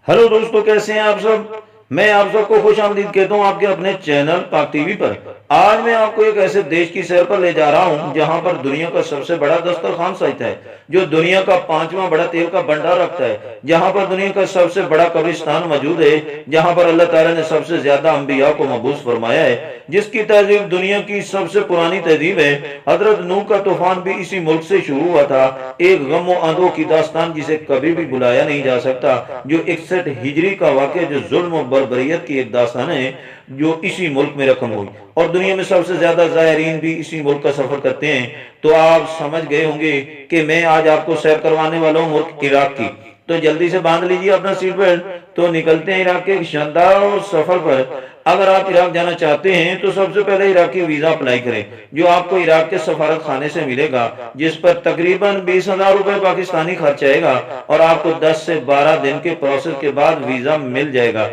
Hello दोस्तों, कैसे हैं आप सब। मैं आप सबको खुश आमदीद कहता हूं आपके अपने चैनल पाक टीवी पर। आज मैं आपको एक ऐसे देश की सैर पर ले जा रहा हूं जहां पर दुनिया का सबसे बड़ा दस्तरखान सजता है, जो दुनिया का पांचवा बड़ा तेल का भंडार रखता है, जहां पर दुनिया का सबसे बड़ा कब्रिस्तान मौजूद है, जहां पर अल्लाह ताला ने सबसे ज्यादा अंबिया को मबूस फरमाया है, जिसकी तहजीब दुनिया की सबसे पुरानी तहजीब है। हजरत नूह का तूफान भी इसी मुल्क से शुरू हुआ था। एक गम आंधों की दास्तान जिसे कभी भी बुलाया नहीं जा सकता, जो 61 हिजरी का वाक़या, जो जुल्म और बर्बरियत की एक दास्तान है, जो इसी मुल्क में रकम हुई। और दुनिया में सबसे ज्यादा ज़ायरीन भी इसी मुल्क का सफर करते हैं। तो आप समझ गए होंगे कि मैं आज आपको सैर करवाने वाला हूँ मुल्क इराक की। तो जल्दी से बांध लीजिए अपना सीट बेल्ट, तो निकलते हैं इराक के एक शानदार सफर पर। अगर आप इराक जाना चाहते हैं तो सबसे पहले इराकी वीजा अप्लाई करें, जो आपको इराक के सफारत खाने से मिलेगा, जिस पर तकरीबन 20,000 रुपए पाकिस्तानी खर्च आएगा और आपको 10 से 12 दिन के प्रोसेस के बाद वीजा मिल जाएगा।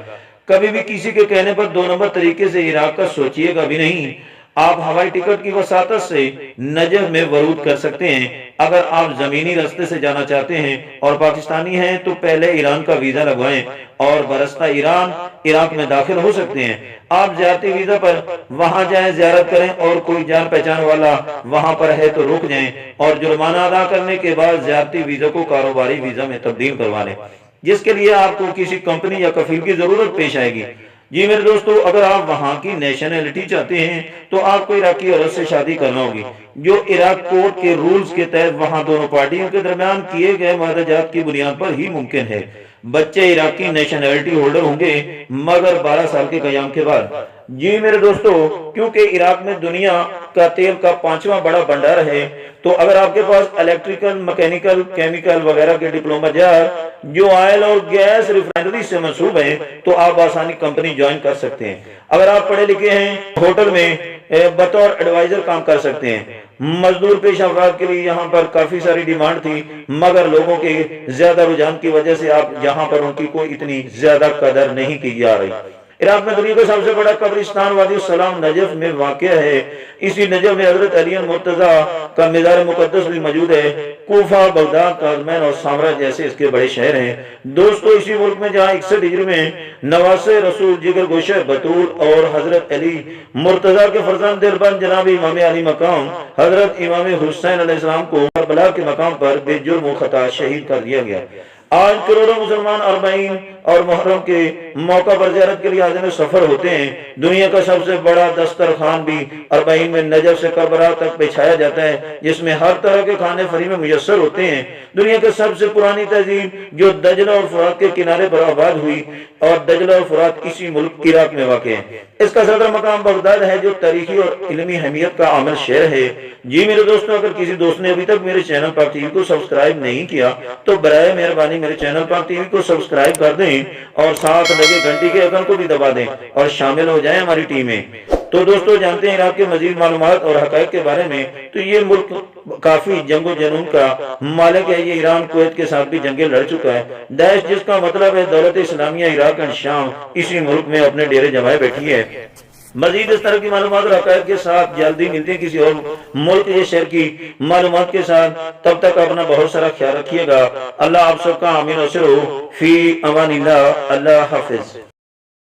कभी भी किसी के कहने पर दो नंबर तरीके से इराक का सोचिएगा भी नहीं। आप हवाई टिकट की वसातत से नजफ में वरूद कर सकते हैं। अगर आप जमीनी रास्ते से जाना चाहते हैं और पाकिस्तानी हैं तो पहले ईरान का वीजा लगवाएं और बरसता ईरान इराक में दाखिल हो सकते हैं। आप ज़ियारती वीजा पर वहां जाएं, ज़ियारत करें और कोई जान पहचान वाला वहां पर है तो रुक जाएं और जुर्माना अदा करने के बाद ज़ियारती वीजा को कारोबारी वीजा में तब्दील करवा लें, जिसके लिए आपको किसी कंपनी या कफील की जरूरत पेश आएगी। जी मेरे दोस्तों, अगर आप वहां की नेशनैलिटी चाहते हैं तो आपको इराकी औरत से शादी करना होगी, जो इराक कोर्ट के रूल्स के तहत वहां दोनों पार्टियों के दरमियान किए गए मुआहदात की बुनियाद पर ही मुमकिन है। बच्चे इराकी नेशनैलिटी होल्डर होंगे, मगर 12 साल के कयाम के बाद। जी मेरे दोस्तों, क्योंकि इराक में दुनिया का तेल का पांचवा बड़ा भंडार है, तो अगर आपके पास इलेक्ट्रिकल, मैकेनिकल, केमिकल वगैरह के डिप्लोमा जार जो ऑयल और गैस रिफाइनरी से मंसूब है, तो आप आसानी कंपनी ज्वाइन कर सकते हैं। अगर आप पढ़े लिखे हैं, होटल में बतौर एडवाइजर काम कर सकते हैं। मजदूर पेशा अफराद के लिए यहाँ पर काफी सारी डिमांड थी, मगर लोगों के ज्यादा रुझान की वजह से आप यहाँ पर उनकी कोई इतनी ज्यादा कदर नहीं की जा रही। इराक में दुनिया का सबसे बड़ा कब्रिस्तान वादी सलाम नजफ में वाक़या है। इसी नजफ में हजरत अली मुर्तजा का मज़ार मुकद्दस भी मौजूद है। कूफा, बगदाद, ताजमहल और सामरा जैसे इसके बड़े शहर हैं। दोस्तों, इसी मुल्क में जहाँ 61 हिजरी में नवासे रसूल, जिगर गोशे बतूल और हजरत अली मुर्तजा के फरजंद दिलबंद जनाब इमाम अली मकाम हजरत इमाम हुसैन अलैहिस्सलाम को करबला के मकाम पर बेजुर्म खता शहीद कर दिया गया। आज करोड़ों मुसलमान अरबाइन और मुहर्रम के मौका पर ज़ियारत के लिए आज़म सफर होते हैं। दुनिया का सबसे बड़ा दस्तरखान भी अरबाइन में नजफ से करबला तक बिछाया जाता है, जिसमें हर तरह के खाने फ्री में मुयस्सर होते हैं। दुनिया की सबसे पुरानी तहजीब जो दजला और फुरात के किनारे पर आबाद हुई, और दजला और फुरात इसी मुल्क इराक में वाक़ है। इसका सदर मकाम बगदाद है, जो तारीखी और इल्मी अहमियत का आमिल शहर है। जी मेरे दोस्तों, अगर किसी दोस्त ने अभी तक मेरे चैनल पाक टीवी को सब्सक्राइब नहीं किया तो बराए मेहरबानी मेरे चैनल पाक टीवी को सब्सक्राइब कर दें और साथ लगे घंटी के आइकन को भी दबा दें और शामिल हो जाएं हमारी टीम में। तो दोस्तों, जानते हैं इराक के मजीद मालूमात और हकायक के बारे में। तो ये मुल्क काफी जंगो जुनून का मालिक है। ये ईरान कुवैत के साथ भी जंगे लड़ चुका है। दाइश, जिसका मतलब है दौलत इस्लामिया इराक एंड शाम, इसी मुल्क में अपने डेरे जमाए बैठी है। मजीद इस तरह की मालूमात और हकायक के साथ जल्दी मिलते हैं किसी और मुल्क या शहर की मालूमात के साथ। तब तक अपना बहुत सारा ख्याल रखिएगा। अल्लाह आप सबका आमीन और फी अमानिल्लाह। अल्लाह हाफिज।